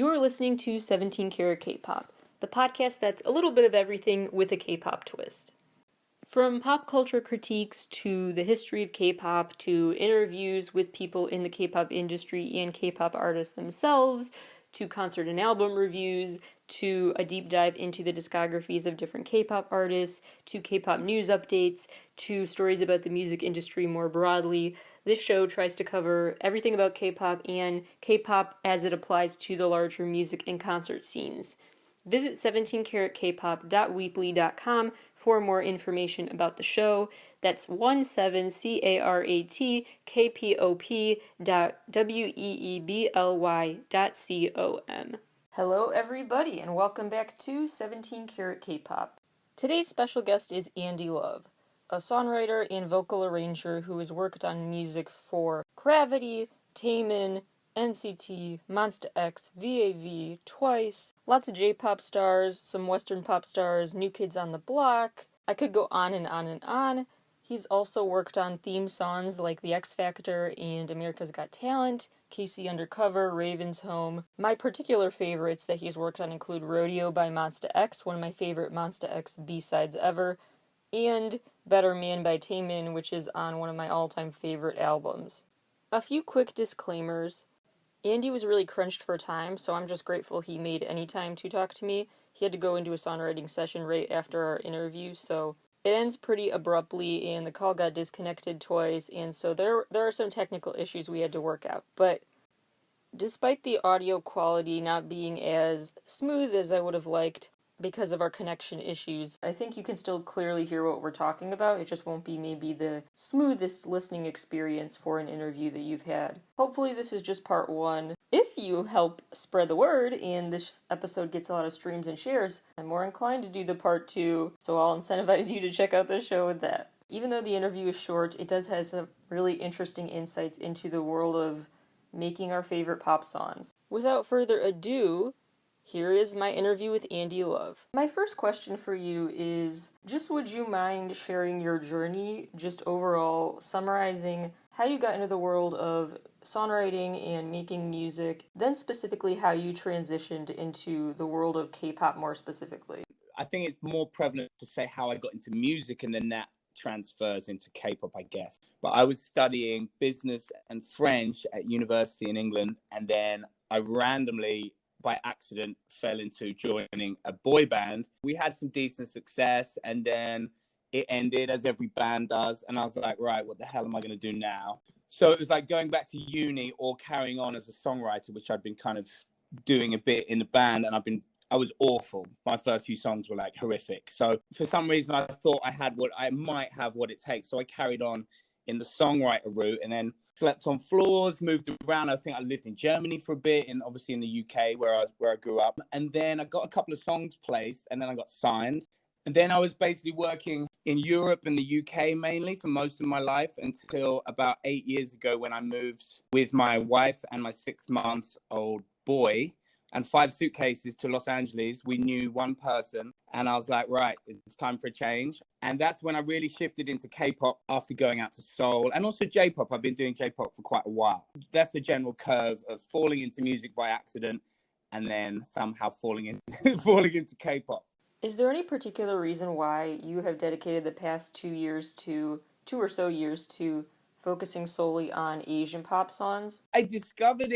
You're listening to 17 Carat K-Pop, the podcast that's a little bit of everything with a K-pop twist. From pop culture critiques to the history of K-pop to interviews with people in the K-pop industry and K-pop artists themselves, to concert and album reviews, to a deep dive into the discographies of different K-pop artists, to K-pop news updates, to stories about the music industry more broadly. This show tries to cover everything about K-pop and K-pop as it applies to the larger music and concert scenes. Visit 17caratkpop.weebly.com for more information about the show. That's 17caratkpop.weebly.com. Hello everybody and welcome back to 17 Carat K-Pop. Today's special guest is Andy Love, a songwriter and vocal arranger who has worked on music for Gravity, Taemin, NCT, Monsta X, VAV, Twice, lots of J-pop stars, some Western pop stars, New Kids on the Block. I could go on and on and on. He's also worked on theme songs like The X Factor and America's Got Talent, KC Undercover, Raven's Home. My particular favorites that he's worked on include Rodeo by Monsta X, one of my favorite Monsta X B-sides ever, and Better Man by Taemin, which is on one of my all-time favorite albums. A few quick disclaimers. Andy was really crunched for time, so I'm just grateful he made any time to talk to me. He had to go into a songwriting session right after our interview, so it ends pretty abruptly, and the call got disconnected twice, and so there are some technical issues we had to work out. But despite the audio quality not being as smooth as I would have liked, because of our connection issues, I think you can still clearly hear what we're talking about. It just won't be maybe the smoothest listening experience for an interview that you've had. Hopefully this is just part one. If you help spread the word and this episode gets a lot of streams and shares, I'm more inclined to do the part two, so I'll incentivize you to check out the show with that. Even though the interview is short, it does have some really interesting insights into the world of making our favorite pop songs. Without further ado, here is my interview with Andy Love. My first question for you is, just would you mind sharing your journey, just overall summarizing how you got into the world of songwriting and making music, then specifically how you transitioned into the world of K-pop more specifically? I think it's more prevalent to say how I got into music and then that transfers into K-pop, I guess. But I was studying business and French at university in England, and then I randomly by accident fell into joining a boy band. We had some decent success and then it ended as every band does. And I was like, right, what the hell am I going to do now? So it was like going back to uni or carrying on as a songwriter, which I'd been kind of doing a bit in the band. And I was awful. My first few songs were like horrific. So for some reason I thought I might have what it takes. So I carried on in the songwriter route and then slept on floors, moved around. I think I lived in Germany for a bit and obviously in the UK where I grew up. And then I got a couple of songs placed and then I got signed. And then I was basically working in Europe and the UK mainly for most of my life until about 8 years ago when I moved with my wife and my 6-month-old boy and 5 suitcases to Los Angeles. We knew one person and I was like, right, it's time for a change. And that's when I really shifted into K-pop after going out to Seoul and also J-pop. I've been doing J-pop for quite a while. That's the general curve of falling into music by accident and then somehow falling into K-pop. Is there any particular reason why you have dedicated the past 2 or so years to focusing solely on Asian pop songs? I discovered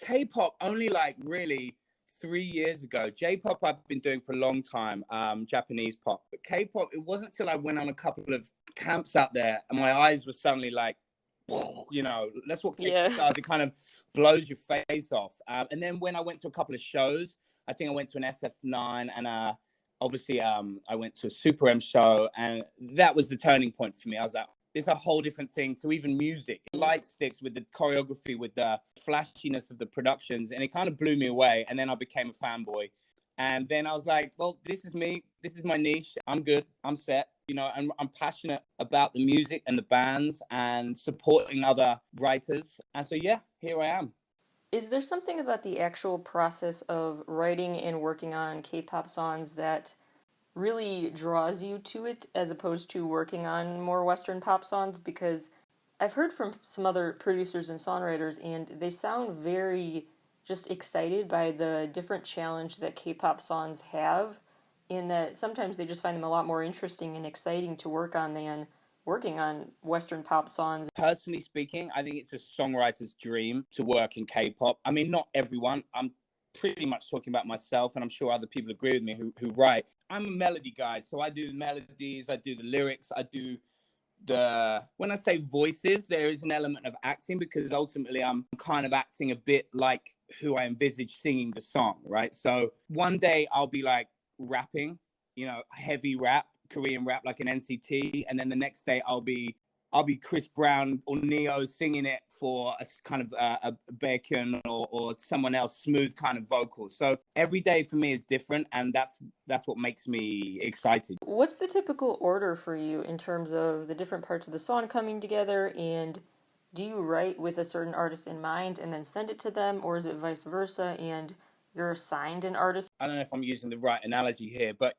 K-pop only like really 3 years ago. J-pop I've been doing for a long time, Japanese pop. But K-pop, it wasn't until I went on a couple of camps out there and my eyes were suddenly like, you know, that's what K-pop does. It kind of blows your face off. And then when I went to a couple of shows, I think I went to an SF9 and obviously I went to a Super M show and that was the turning point for me. I was like, it's a whole different thing to even music. Light sticks with the choreography, with the flashiness of the productions, and it kind of blew me away. And then I became a fanboy. And then I was like, well, this is me. This is my niche. I'm good. I'm set. You know, and I'm passionate about the music and the bands and supporting other writers. And so, yeah, here I am. Is there something about the actual process of writing and working on K-pop songs that really draws you to it as opposed to working on more Western pop songs? Because I've heard from some other producers and songwriters and they sound very just excited by the different challenge that K-pop songs have, in that sometimes they just find them a lot more interesting and exciting to work on than working on Western pop songs. Personally speaking, I think it's a songwriter's dream to work in K-pop. I mean, not everyone. I'm pretty much talking about myself, and I'm sure other people agree with me who write. I'm a melody guy, so I do the melodies, I do the lyrics, I do when I say voices, there is an element of acting, because ultimately I'm kind of acting a bit like who I envisage singing the song, right? So one day I'll be like rapping, heavy rap, Korean rap, like an NCT, and then the next day I'll be Chris Brown or Neo singing it for a kind of a Bacon or someone else, smooth kind of vocal. So every day for me is different, and that's what makes me excited. What's the typical order for you in terms of the different parts of the song coming together, and do you write with a certain artist in mind and then send it to them, or is it vice versa and you're assigned an artist? I don't know if I'm using the right analogy here, but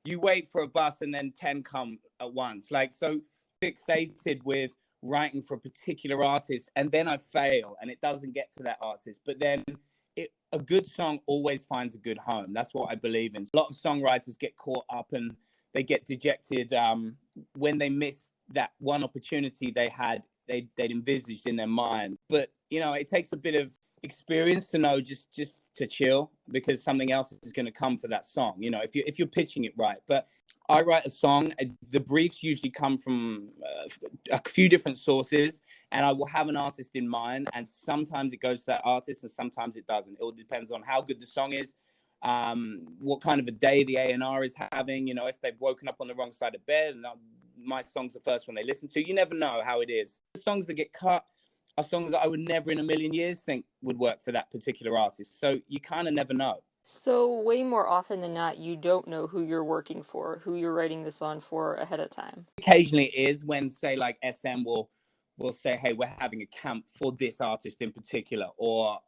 you wait for a bus and then 10 come at once. Like, so fixated with writing for a particular artist, and then I fail and it doesn't get to that artist. But then a good song always finds a good home. That's what I believe in. A lot of songwriters get caught up and they get dejected when they miss that one opportunity they'd envisaged in their mind. But it takes a bit of experience to know just to chill, because something else is going to come for that song, if you're pitching it right. But I write a song, the briefs usually come from a few different sources, and I will have an artist in mind, and sometimes it goes to that artist and sometimes it doesn't. It all depends on how good the song is, what kind of a day the A&R is having, if they've woken up on the wrong side of bed and my song's the first one they listen to. You never know how it is. The songs that get cut are songs that I would never in a million years think would work for that particular artist. So you kind of never know. So, way more often than not, you don't know who you're working for, who you're writing the song for ahead of time. Occasionally it is when, say, like SM will say, hey, we're having a camp for this artist in particular, or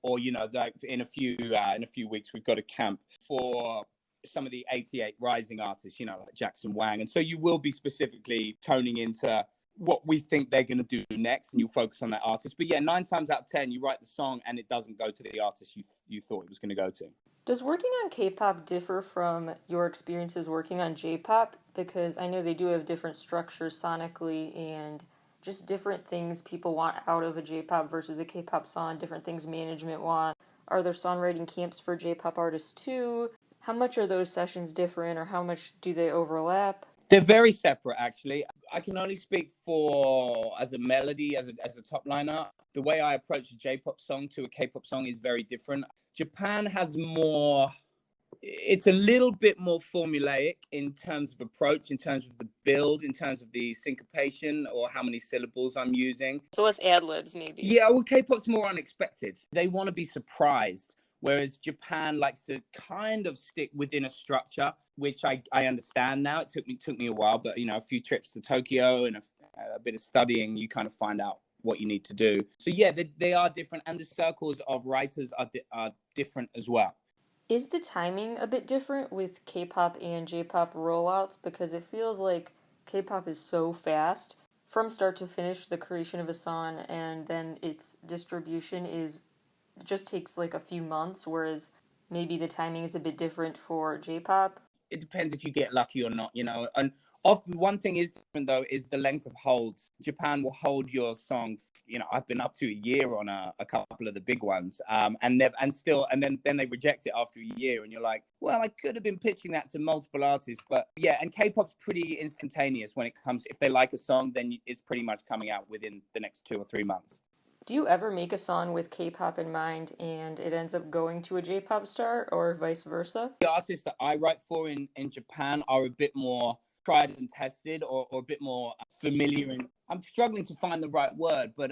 like in a few weeks we've got a camp for some of the 88 rising artists, like Jackson Wang. And so you will be specifically toning into what we think they're going to do next, and you focus on that artist. But yeah, 9 times out of 10, you write the song and it doesn't go to the artist you thought it was going to go to. Does working on K-pop differ from your experiences working on J-pop? Because I know they do have different structures sonically and just different things people want out of a J-pop versus a K-pop song, different things management want. Are there songwriting camps for J-pop artists too? How much are those sessions different, or how much do they overlap? They're very separate, actually. I can only speak for as a melody, as a top liner. The way I approach a J-pop song to a K-pop song is very different. Japan has more. It's a little bit more formulaic in terms of approach, in terms of the build, in terms of the syncopation or how many syllables I'm using. So less ad-libs, maybe. Yeah, well, K-pop's more unexpected. They want to be surprised, whereas Japan likes to kind of stick within a structure, which I understand now. It took me a while, but a few trips to Tokyo and a bit of studying, you kind of find out what you need to do. So yeah, they are different, and the circles of writers are different as well. Is the timing a bit different with K-pop and J-pop rollouts? Because it feels like K-pop is so fast. From start to finish, the creation of a song and then its distribution just takes like a few months, whereas maybe the timing is a bit different for J-pop. It depends if you get lucky or not, And one thing is different though is the length of holds. Japan will hold your song. I've been up to a year on a couple of the big ones, and then they reject it after a year, and you're like, well, I could have been pitching that to multiple artists, but yeah. And K-pop's pretty instantaneous when it comes. If they like a song, then it's pretty much coming out within the next 2 or 3 months. Do you ever make a song with K-pop in mind and it ends up going to a J-pop star, or vice versa? The artists that I write for in Japan are a bit more tried and tested, or a bit more familiar. And I'm struggling to find the right word, but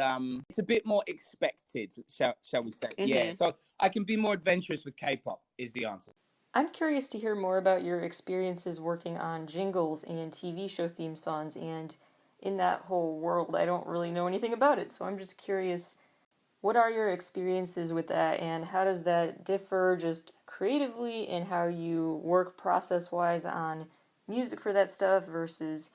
it's a bit more expected, shall we say. Mm-hmm. Yeah, so I can be more adventurous with K-pop is the answer. I'm curious to hear more about your experiences working on jingles and TV show theme songs, and in that whole world, I don't really know anything about it, so I'm just curious, what are your experiences with that, and how does that differ just creatively in how you work process-wise on music for that stuff versus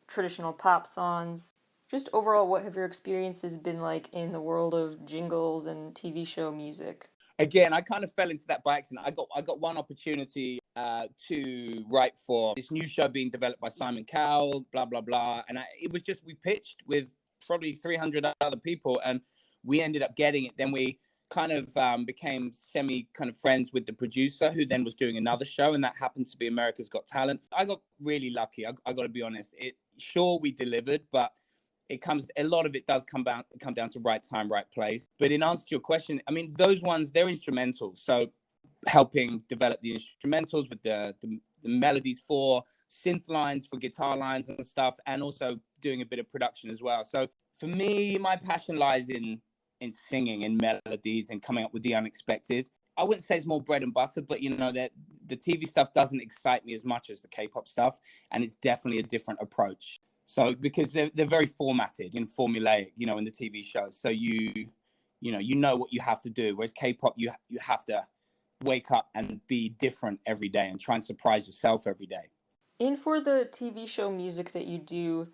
traditional pop songs? Just overall, what have your experiences been like in the world of jingles and TV show music? Again, I kind of fell into that by accident. I got one opportunity to write for this new show being developed by Simon Cowell, blah blah blah, and it was just we pitched with probably 300 other people, and we ended up getting it. Then we kind of became semi kind of friends with the producer, who then was doing another show, and that happened to be America's Got Talent. I got really lucky. I got to be honest. Sure, we delivered, but a lot of it does come down to right time, right place. But in answer to your question, I mean, those ones, they're instrumental. So helping develop the instrumentals with the melodies for synth lines, for guitar lines and stuff, and also doing a bit of production as well. So for me, my passion lies in singing and melodies and coming up with the unexpected. I wouldn't say it's more bread and butter, but that the TV stuff doesn't excite me as much as the K-pop stuff, and it's definitely a different approach. So because they're very formatted and formulaic, in the TV shows. So you know what you have to do. Whereas K-pop, you have to wake up and be different every day and try and surprise yourself every day. And for the TV show music that you do,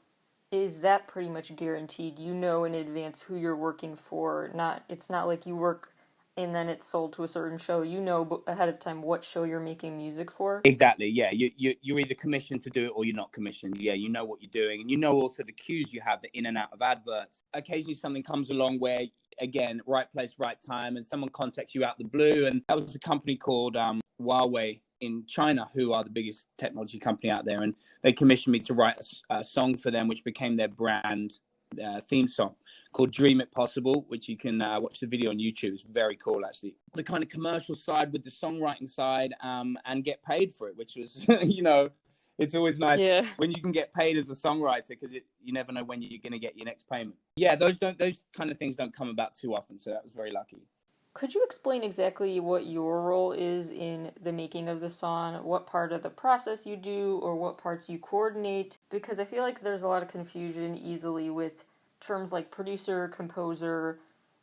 is that pretty much guaranteed? You know in advance who you're working for. It's not like you work and then it's sold to a certain show. You know ahead of time what show you're making music for. Exactly. Yeah. You're either commissioned to do it or you're not commissioned. Yeah. You know what you're doing, and you know also the cues you have, the in and out of adverts. Occasionally something comes along where, again, right place, right time, and someone contacts you out the blue. And that was a company called Huawei in China, who are the biggest technology company out there, and they commissioned me to write a song for them, which became their brand theme song called Dream It Possible, which you can watch the video on YouTube. It's very cool, actually. The kind of commercial side with the songwriting side, and get paid for it, which was, it's always nice when you can get paid as a songwriter, because you never know when you're going to get your next payment. Yeah, those kind of things don't come about too often, so that was very lucky. Could you explain exactly what your role is in the making of the song, what part of the process you do, or what parts you coordinate? Because I feel like there's a lot of confusion easily with terms like producer, composer,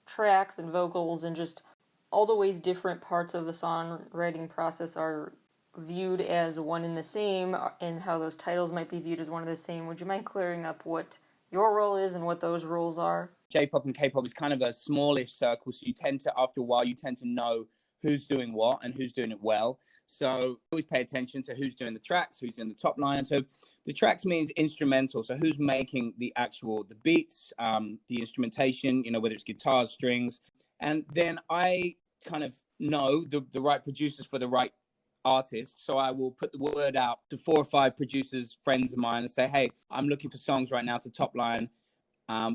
tracks, and vocals, and just all the ways different parts of the songwriting process are viewed as one and the same, and how those titles might be viewed as one and the same. Would you mind clearing up what your role is and what those roles are? J-pop and K-pop is kind of a smallish circle, so after a while, you tend to know who's doing what and who's doing it well. So always pay attention to who's doing the tracks, who's doing the top line. So the tracks means instrumental. So who's making the beats, the instrumentation, whether it's guitars, strings. And then I kind of know the right producers for the right artists. So I will put the word out to 4 or 5 producers, friends of mine, and say, hey, I'm looking for songs right now to top line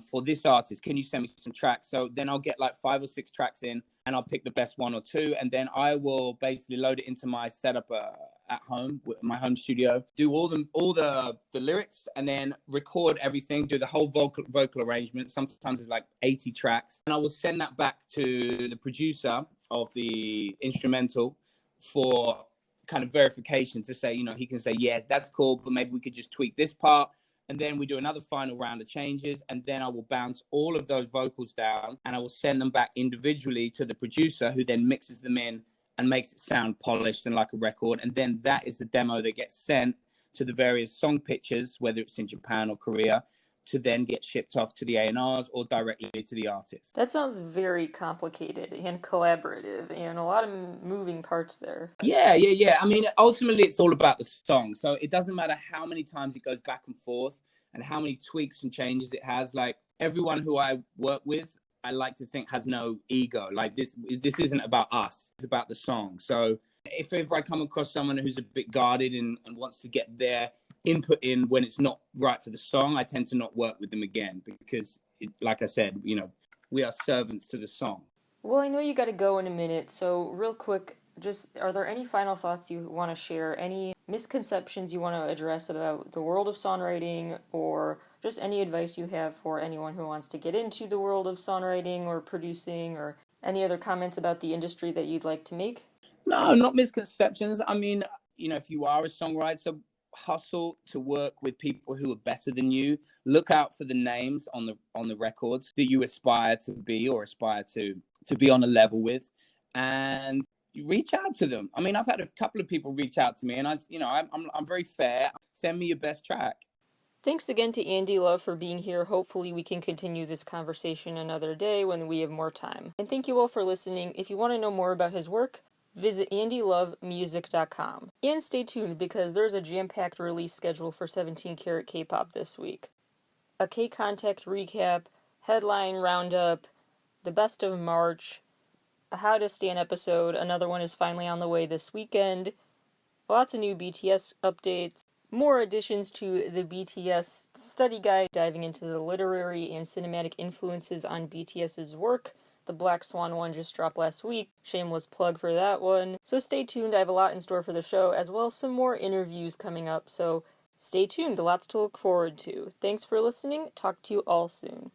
for this artist. Can you send me some tracks? So then I'll get like 5 or 6 tracks in, and I'll pick the best 1 or 2, and then I will basically load it into my setup at home, with my home studio, do all the lyrics, and then record everything, do the whole vocal arrangement. Sometimes it's like 80 tracks, and I will send that back to the producer of the instrumental for kind of verification, to say, he can say, yeah, that's cool, but maybe we could just tweak this part. And then we do another final round of changes, and then I will bounce all of those vocals down, and I will send them back individually to the producer, who then mixes them in and makes it sound polished and like a record. And then that is the demo that gets sent to the various song pitchers, whether it's in Japan or Korea, to then get shipped off to the A&Rs or directly to the artist. That sounds very complicated and collaborative, and a lot of moving parts there. Yeah. I mean, ultimately, it's all about the song. So it doesn't matter how many times it goes back and forth and how many tweaks and changes it has. Like, everyone who I work with, I like to think, has no ego. Like, this isn't about us. It's about the song. So if ever I come across someone who's a bit guarded and wants to get their input in when it's not right for the song, I tend to not work with them again, because like I said, we are servants to the song. Well, I know you got to go in a minute, so real quick, just are there any final thoughts you want to share, any misconceptions you want to address about the world of songwriting, or just any advice you have for anyone who wants to get into the world of songwriting or producing, or any other comments about the industry that you'd like to make? No, not misconceptions. I mean, if you are a songwriter, hustle to work with people who are better than you. Look out for the names on the records that you aspire to be, or aspire to be on a level with, and reach out to them. I mean, I've had a couple of people reach out to me, and I'm very fair. Send me your best track. Thanks again to Andy Love for being here. Hopefully we can continue this conversation another day when we have more time. And thank you all for listening. If you want to know more about his work, visit andylovemusic.com. And stay tuned because there's a jam-packed release schedule for 17 Carat K-Pop this week. A K-Contact recap, headline roundup, the best of March, a How to Stan episode, another one is finally on the way this weekend, lots of new BTS updates, more additions to the BTS study guide, diving into the literary and cinematic influences on BTS's work. The Black Swan one just dropped last week. Shameless plug for that one. So stay tuned, I have a lot in store for the show, as well as some more interviews coming up, so stay tuned, lots to look forward to. Thanks for listening, talk to you all soon.